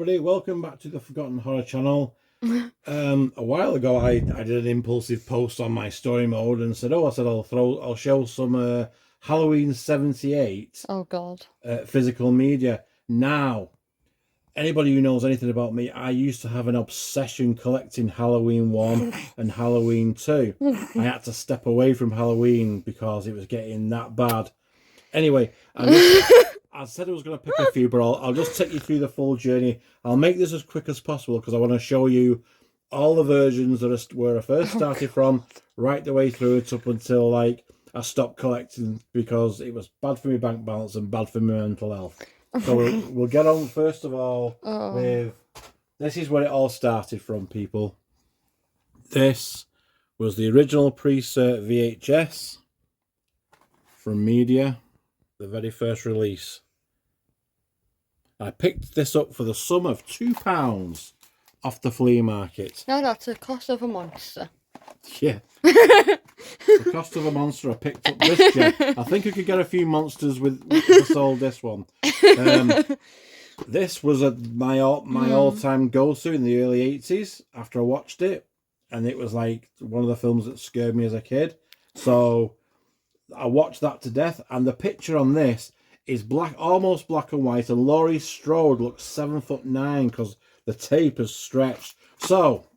everybody, welcome back to the Forgotten Horror channel. A while ago I did an impulsive post on my story mode and said, I'll show some Halloween 78 oh god physical media. Now, anybody who knows anything about me, I used to have an obsession collecting Halloween 1 and Halloween 2. I had to step away from Halloween because it was getting that bad. Anyway, I said I was going to pick a few, but I'll just take you through the full journey. I'll make this as quick as possible because I want to show you all the versions that are where I first started from, right the way through it up until like I stopped collecting because it was bad for my bank balance and bad for my mental health. So we'll get on first of all with, this is where it all started from, people. This was the original pre-cert VHS from Media, the very first release. I picked this up for the sum of £2 off the flea market. No, that's the cost of a monster. Yeah. The cost of a monster. I picked up this jet. I think I could get a few monsters with I sold this one. This was my all-time go-to in the early 80s after I watched it. And it was like one of the films that scared me as a kid. So I watched that to death. And the picture on this is black, almost black and white, and Laurie Strode looks 7'9" because the tape is stretched. So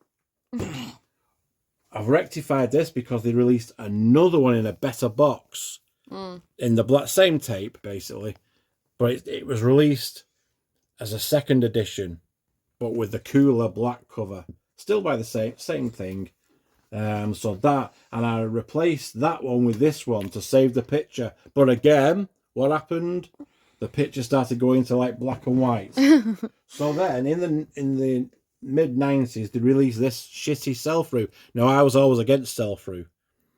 I've rectified this because they released another one in a better box in the black, same tape basically, but it was released as a second edition, but with the cooler black cover, still by the same thing. So that, and I replaced that one with this one to save the picture, but again, what happened? The picture started going to like black and white. So then, in the mid-90s, they released this shitty sell-through. Now, I was always against sell-through,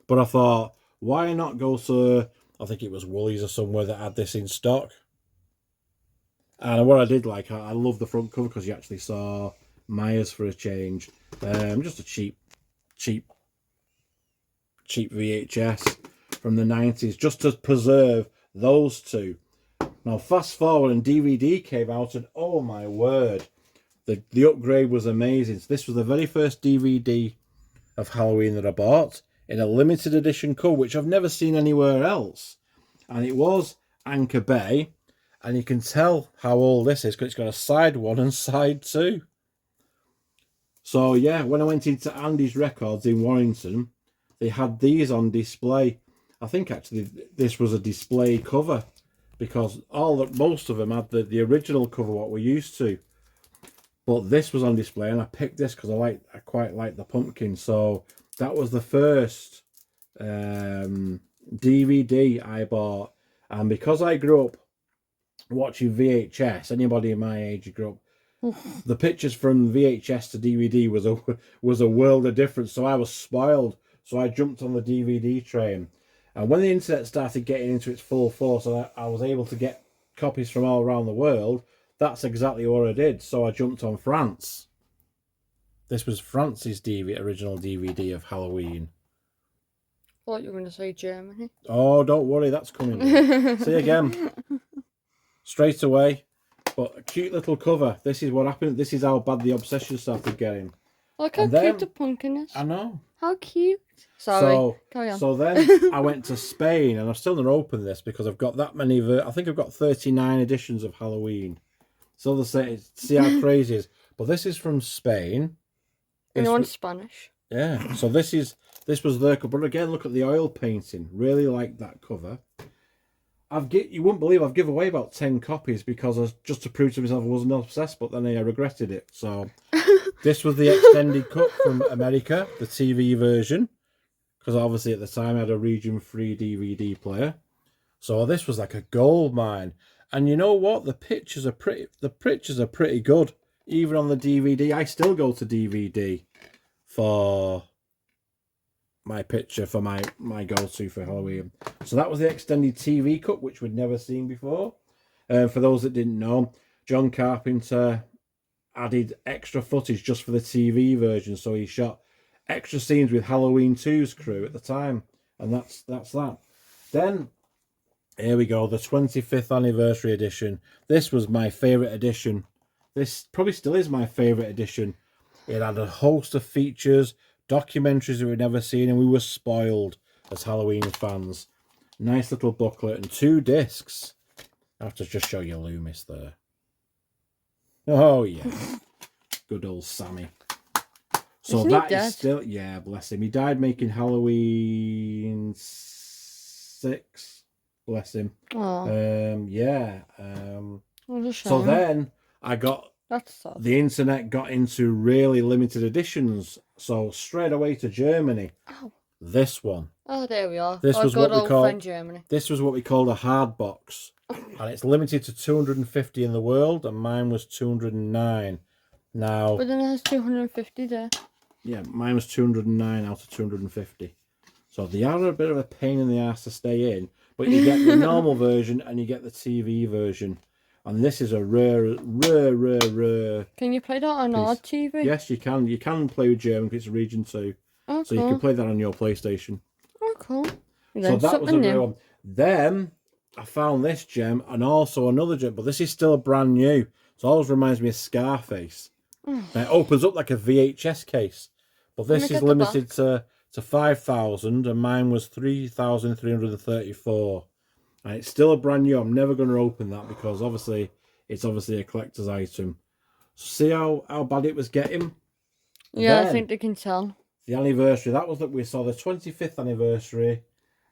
but I thought, why not go to, I think it was Woolies or somewhere that had this in stock. And what I did like, I love the front cover because you actually saw Myers for a change. Just a cheap VHS from the 90s, just to preserve those two. Now fast forward and DVD came out, and oh my word, the upgrade was amazing. So this was the very first DVD of Halloween that I bought in a limited edition cover, which I've never seen anywhere else, and it was Anchor Bay, and you can tell how old this is because it's got a side 1 and side 2. So yeah, when I went into Andy's Records in Warrington, they had these on display. I think actually this was a display cover because most of them had the original cover, what we're used to. But this was on display, and I picked this because I quite like the pumpkin. So that was the first DVD I bought, and because I grew up watching VHS, anybody in my age grew up, the pictures from VHS to DVD was a world of difference. So I was spoiled. So I jumped on the DVD train. And when the internet started getting into its full force, and I was able to get copies from all around the world, that's exactly what I did. So I jumped on France. This was France's original DVD of Halloween. I thought you were going to say Germany. Oh, don't worry, that's coming. See again. Straight away. But a cute little cover. This is what happened. This is how bad the obsession started getting. Look how cute the pumpkin is. I know. How cute. Sorry, carry on. So then I went to Spain, and I've still not opened this because I've got that many. I think I've got 39 editions of Halloween. So they say, see how crazy it is. But this is from Spain. You know, in Spanish. Yeah. So this was their cover. But again, look at the oil painting. Really like that cover. You wouldn't believe I've given away about 10 copies because just to prove to myself I wasn't obsessed, but then I regretted it. So this was the extended cut from America, the TV version, because obviously at the time I had a region-free DVD player. So this was like a gold mine. And you know what? The pictures are pretty good. Even on the DVD, I still go to DVD for my picture for my go-to for Halloween. So that was the extended TV cut, which we'd never seen before. For those that didn't know, John Carpenter added extra footage just for the TV version, so he shot extra scenes with Halloween 2's crew at the time, and that's that. Then here we go, the 25th anniversary edition. This was my favourite edition. This probably still is my favourite edition. It had a host of features, documentaries that we'd never seen, and we were spoiled as Halloween fans. Nice little booklet and 2 discs. I have to just show you Loomis there. Oh, yeah. Good old Sammy. So that is still... Yeah, bless him. He died making Halloween 6. Bless him. Oh. Yeah. So then I got... That's sad. The internet got into really limited editions. So straight away to Germany. Oh. This one. Oh, there we are. This was what we called Germany. This was what we called a hard box, and it's limited to 250 in the world, and mine was 209. Now, but then it has 250 there. Yeah, mine was 209 out of 250. So they are a bit of a pain in the ass to stay in, but you get the normal version and you get the TV version, and this is a rare. Can you play that on our TV? Yes, you can. You can play with German because it's Region 2. Oh, so you can play that on your PlayStation. Oh, cool. So that was a rare one. Then I found this gem and also another gem, but this is still brand new. So it always reminds me of Scarface. It opens up like a VHS case, but this is limited to 5,000, and mine was 3,334. And it's still a brand new. I'm never going to open that because it's obviously a collector's item. See how bad it was getting? Yeah, I think they can tell. The anniversary, that we saw the 25th anniversary,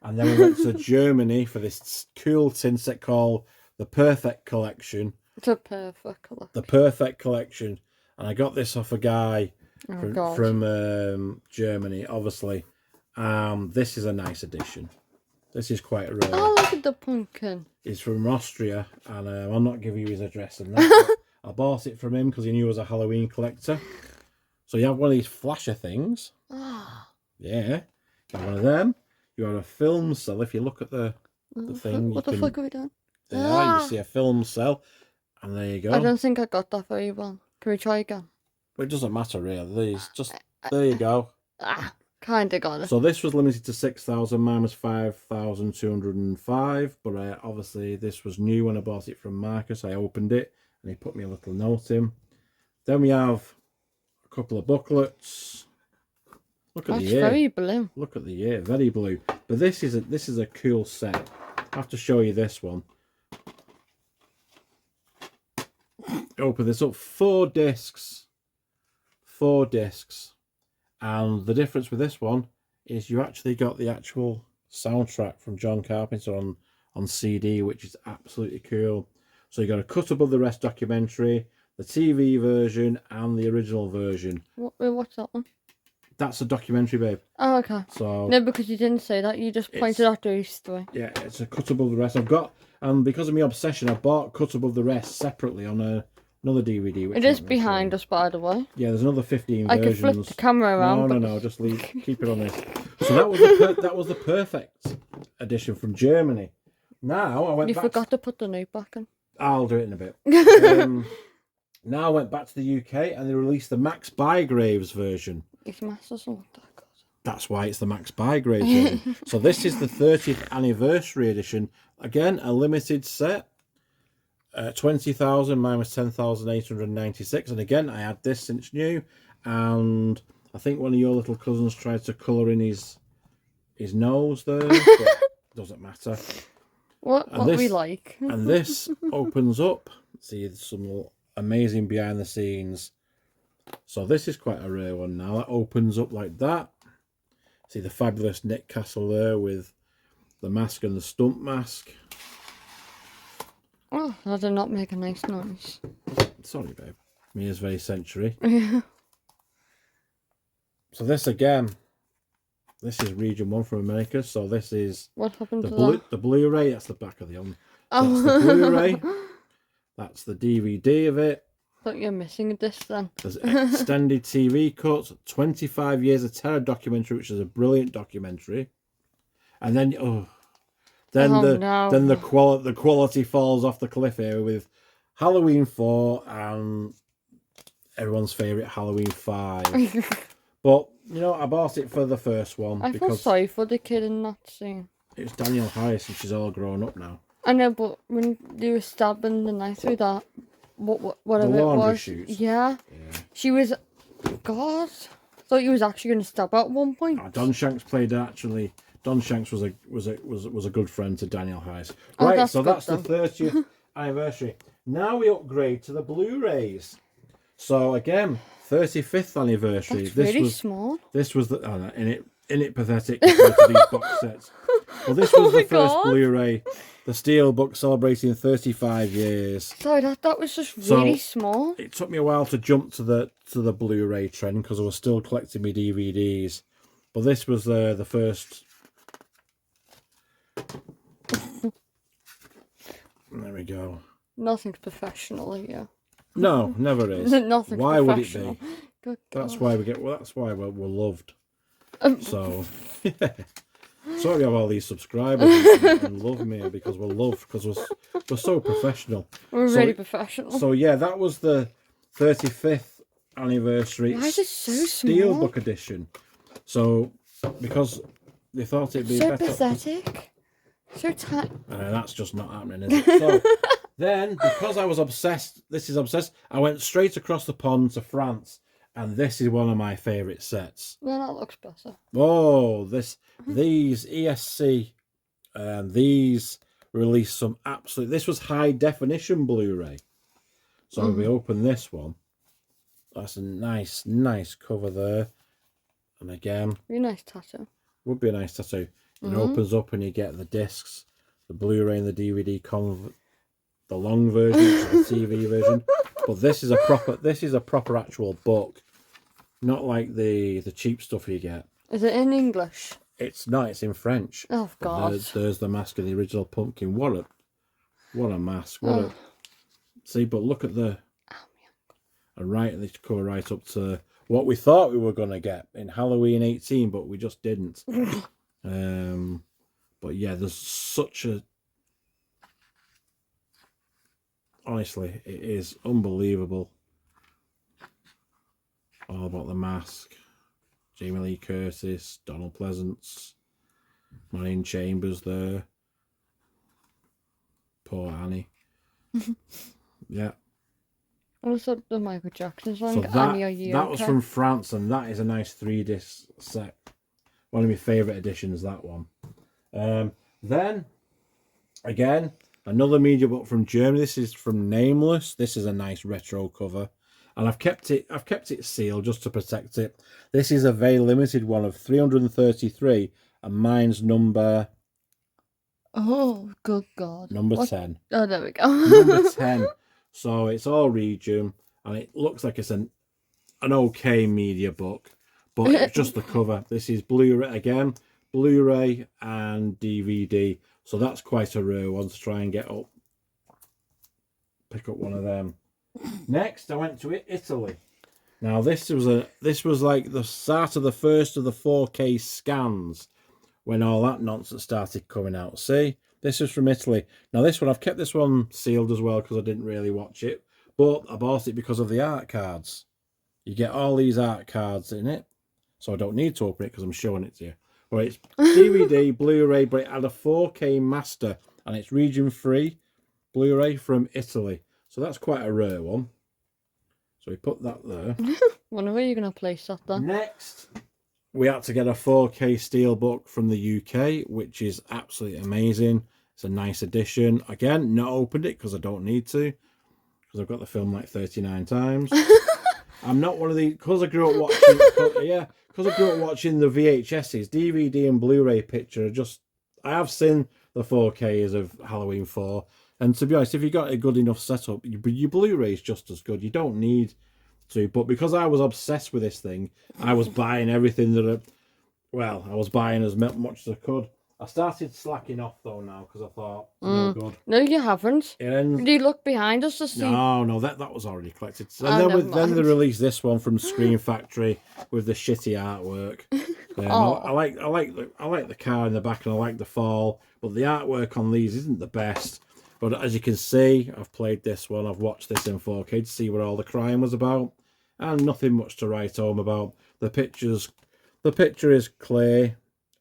and then we went to Germany for this cool tin set called the Perfect Collection. The Perfect Collection. The Perfect Collection. And I got this off a guy from Germany, obviously. This is a nice edition. This is quite rare. Oh, look at the pumpkin. He's from Austria, and I'll not give you his address and that. I bought it from him because he knew I was a Halloween collector. So you have one of these flasher things. Yeah. You have one of them. You have a film cell. If you look at the thing. What the fuck are we doing? There, you see a film cell. And there you go. I don't think I got that very well. Can we try again? But it doesn't matter really. These just there you go. Kinda got it. So this was limited to 6,000. Mine was 5,205. But obviously this was new when I bought it from Marcus. I opened it and he put me a little note in. Then we have a couple of booklets. Look at the ear. Very blue. Look at the ear, very blue. But this is a cool set. I have to show you this one. Open this up. 4 discs. 4 discs. And the difference with this one is you actually got the actual soundtrack from John Carpenter on CD, which is absolutely cool. So you got a Cut Above the Rest documentary, the TV version, and the original version. What's that one? That's a documentary, babe. Oh, okay. So no, because you didn't say that. You just pointed out the story. Yeah, it's a Cut Above the Rest. I've got, and because of my obsession, I bought Cut Above the Rest separately on another DVD. Which it is behind us, by the way. Yeah, there's another 15 versions. I can flip the camera around. No, just keep it on this. So that was the Perfect edition from Germany. Now I went. You forgot to put the note back in. I'll do it in a bit. Now I went back to the UK and they released the Max Bygraves version. It's massive, not that good. That's why it's the Max Bygraves version. So this is the 30th anniversary edition. Again, a limited set. 20,000. Mine was 10,896. And again, I had this since new. And I think one of your little cousins tried to colour in his nose there. But doesn't matter. What we like. And this opens up. See some amazing behind the scenes. So this is quite a rare one now. That opens up like that. See the fabulous Nick Castle there with the mask and the stump mask. Oh, that did not make a nice noise. Sorry, babe. Me is very century. Yeah. So this again, this is Region 1 from America. So this is what happened to that? The Blu-ray. That's the back of the arm. Oh. That's the Blu-ray. That's the DVD of it. I thought you're missing a disc then. There's extended TV cuts, 25 Years of Terror documentary, which is a brilliant documentary. And then the quality falls off the cliff here with Halloween 4 and everyone's favourite Halloween 5. But I bought it for the first one. I feel sorry for the kid in that scene. It's Daniel Harris and she's all grown up now. I know, but when they were stabbing the knife through that. whatever it laundry was. chutes. Yeah. She was. God. Thought you was actually going to stab her at one point. Don Shanks played actually. Don Shanks was a good friend to Daniel Heiss. Oh, Right, that's so good that's the then. 30th anniversary. Now we upgrade to the Blu-rays. So again, 35th anniversary. That's this really was small. this was the in it pathetic compared to these box sets. Well, this was my the first God. Blu-ray, the Steelbook celebrating 35 years. Sorry, that was just So, really small. It took me a while to jump to the Blu-ray trend because I was still collecting my DVDs. But this was the first. There we go. Nothing's professional here. No, never is. Nothing's Why would it professional. be? Good That's God. why we get. Well, that's why we're loved. So, yeah. So we have all these subscribers and love me because we're loved because we're so professional. We're So- really professional. So yeah, that was the 35th anniversary Why is it so Steelbook small? edition. So because they thought it'd be So better. pathetic. So tiny. That's just not happening, is it? So then, because I was obsessed, I went straight across the pond to France, and this is one of my favourite sets. Well, that looks better. Oh, these ESC, these released some absolute. This was high definition Blu-ray. So we open this one. That's a nice cover there, and again, Really nice tattoo. would be a nice tattoo. It opens up and you get the discs, the Blu-ray and the DVD the long version, the TV version. But this is a proper actual book, not like the cheap stuff you get. Is it in English? It's not. It's in French. Oh God. There's the mask of the original pumpkin. What a mask. See, but look at the. And right, they go right up to what we thought we were gonna get in Halloween 18, but we just didn't. But yeah, there's such a. Honestly, it is unbelievable. All about the mask. Jamie Lee Curtis, Donald Pleasance, Marion Chambers there. Poor Annie. Yeah. Also, the Michael Jackson So song, Annie, Are You that was Okay? from France, and that is a nice 3-disc set. One of my favourite editions, that one. Then, again, another media book from Germany. This is from Nameless. This is a nice retro cover. And I've kept it sealed just to protect it. This is a very limited one of 333, and mine's number Oh, good God. What? 10. Oh, there we go. Number 10. So it's all region, and it looks like it's an okay media book, but it's just the cover. This is Blu-ray again, Blu-ray and DVD. So that's quite a rare one to try and pick up one of them. Next, I went to Italy. Now this was like the start of the first of the 4K scans when all that nonsense started coming out. See, this is from Italy. Now this one, I've kept this one sealed as well because I didn't really watch it, but I bought it because of the art cards. You get all these art cards in it, so I don't need to open it because I'm showing it to you. But it's DVD, Blu-ray, but it had a 4K master, and it's region-free Blu-ray from Italy. So that's quite a rare one. So we put that there. Wonder where you're going to place that then. Next, we had to get a 4K Steelbook from the UK, which is absolutely amazing. It's a nice edition. Again, not opened it because I don't need to, because I've got the film like 39 times. I'm not one of these, because I grew up watching, because I grew up watching the VHSs, DVD and Blu-ray picture. I have seen the 4Ks of Halloween 4, and to be honest, if you got a good enough setup, your Blu-ray is just as good. You don't need to, but because I was obsessed with this thing, I was buying everything I was buying as much as I could. I started slacking off though now because I thought it's no good. No, you haven't. It ends. Did you look behind us to see? No, that was already collected. Oh, And never then they mind. released this one from Screen Factory with the shitty artwork. I like the car in the back and I like the fall, but the artwork on these isn't the best. But as you can see, I've played this one. I've watched this in 4K to see what all the crime was about, and nothing much to write home about. The picture is clear,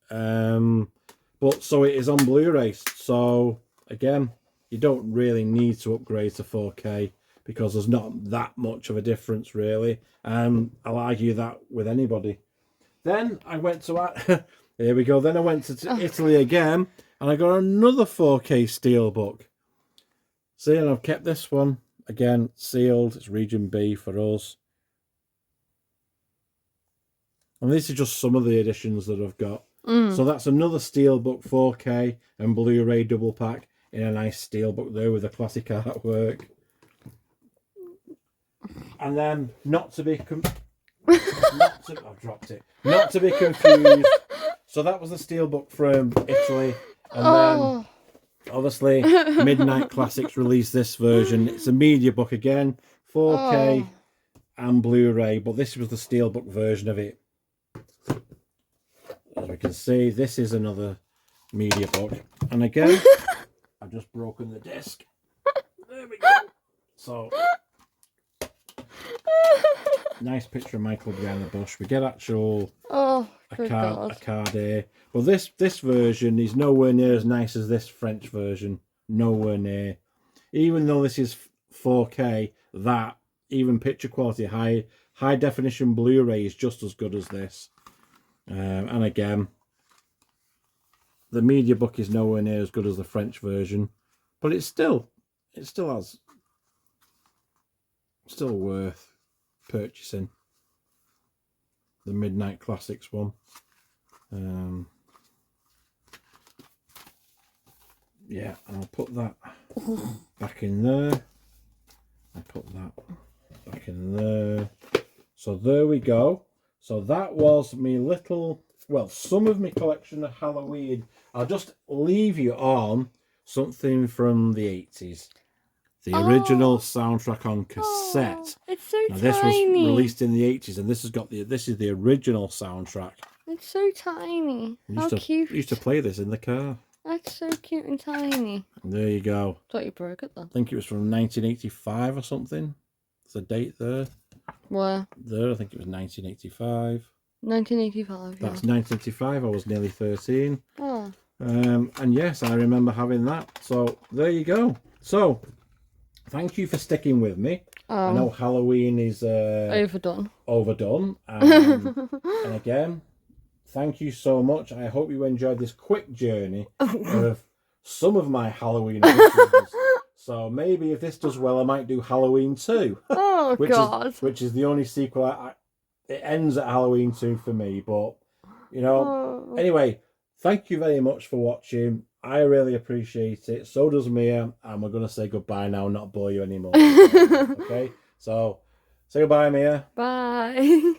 but so it is on Blu-ray. So again, you don't really need to upgrade to 4K. because there's not that much of a difference really. And I'll argue that with anybody. Then I went to here we go. Then I went to Italy again, and I got another 4K steelbook. See, and I've kept this one again sealed. It's region B for us. And this is just some of the editions that I've got. So that's another steelbook 4K and Blu-ray double pack in a nice steelbook there with the classic artwork. And then not to be I've dropped it. Not to be confused. So that was the steelbook from Italy, and then obviously Midnight Classics released this version. It's a media book again, 4K and Blu-ray, but this was the steelbook version of it. As we can see, this is another media book, and again, I've just broken the disc. There we go. So. Nice picture of Michael behind the bush. We get actual a card here. Well, this version is nowhere near as nice as this French version. Nowhere near. Even though this is 4K, that even picture quality, high definition Blu-ray is just as good as this. And again, the media book is nowhere near as good as the French version, but it still worth purchasing. The Midnight Classics one. Yeah, I'll put that back in there. I'll put that back in there. So there we go. So that was me little, well, some of my collection of Halloween. I'll just leave you on something from the 80s. The original soundtrack on cassette. It's so now, tiny. this was released in the 80s, and this is the original soundtrack. It's so tiny. How cute. Used to play this in the car. That's so cute and tiny. And there you go. Thought you broke it then. I think it was from 1985 or something. There's a date there. Where? There, I think it was 1985. 1985. That's 1985. I was nearly 13. Oh. And yes, I remember having that. So there you go. So thank you for sticking with me. I know Halloween is overdone. And again, thank you so much. I hope you enjoyed this quick journey of some of my Halloween editions. So maybe if this does well, I might do Halloween 2. Oh, which is the only sequel. It ends at Halloween 2 for me. But, you know, anyway, thank you very much for watching. I really appreciate it. So does Mia. And we're going to say goodbye now, not bore you anymore. Okay? So, say goodbye, Mia. Bye.